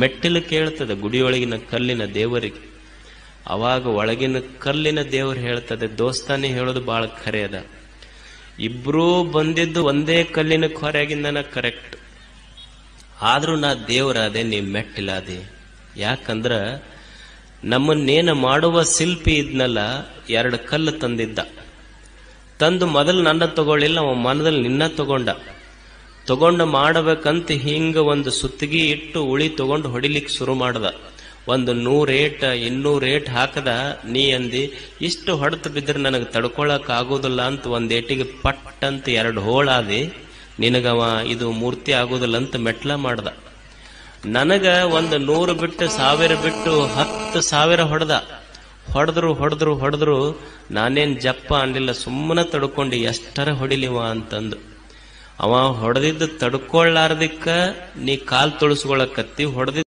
ಮೆಟ್ಟಿಲು ಕೇಳ್ತದೆ ಗುಡಿಯೊಳಗಿನ ಕಲ್ಲಿನ ದೇವರಿಗೆ. ಅವಾಗ ಒಳಗಿನ ಕಲ್ಲಿನ ದೇವರು ಹೇಳ್ತದೆ, ದೋಸ್ತಾನೆ ಹೇಳೋದು ಬಹಳ ಖರೆ ಅದ, ಇಬ್ರೂ ಬಂದಿದ್ದು ಒಂದೇ ಕಲ್ಲಿನ ಹೊರಗಿಂದನ ಕರೆಕ್ಟ್, ಆದ್ರೂ ನಾ ದೇವರಾದೆ, ನೀ ಮೆಟ್ಟಿಲಾದೆ. ಯಾಕಂದ್ರ ನಮ್ಮನ್ನೇನು ಮಾಡುವ ಶಿಲ್ಪಿ ಇದ್ನಲ್ಲ, 2 ಕಲ್ಲು ತಂದು ಮೊದಲು ನನ್ನ ತಗೊಳ್ಳಿಲ್ಲ, ಅವ ಮನದಲ್ಲಿ ನಿನ್ನ ತಗೊಂಡು ಮಾಡಬೇಕಂತ ಹಿಂಗ ಒಂದು ಸುತ್ತಿಗೆ ಇಟ್ಟು ಉಳಿ ತಗೊಂಡು ಹೊಡಿಲಿಕ್ಕೆ ಶುರು ಮಾಡ್ದ. ಒಂದು 100 ಏಟ್ 200 ಏಟ್ ಹಾಕದ. ನೀ ಅಂದಿ, ಇಷ್ಟು ಹೊಡೆತು ಬಿದ್ರೆ ನನಗೆ ತಡ್ಕೊಳಕ್ ಆಗೋದಿಲ್ಲ ಅಂತ ಒಂದೇಟಿಗೆ ಪಟ್ ಅಂತ 2 ಹೋಳಾದಿ, ನಿನಗವ ಇದು ಮೂರ್ತಿ ಆಗೋದಿಲ್ಲ ಅಂತ ಮೆಟ್ಲ ಮಾಡ್ದ. ನನಗ ಒಂದು 100 ಬಿಟ್ಟು 1000 ಬಿಟ್ಟು 10,000 ಹೊಡೆದ್ರು ನಾನೇನ್ ಜಪ್ಪ ಅನ್ಲಿಲ್ಲ, ಸುಮ್ಮನೆ ತಡ್ಕೊಂಡು ಎಷ್ಟರ ಹೊಡಿಲಿವ ಅಂತಂದು. ಅವ ಹೊಡೆದಿದ್ದು ತಡ್ಕೊಳ್ಳಾರ್ದಿಕ್ಕ ನೀ ಕಾಲ್ ತೊಳಸ್ಕೊಳಕತ್ತಿ, ಹೊಡೆದಿದ್ದ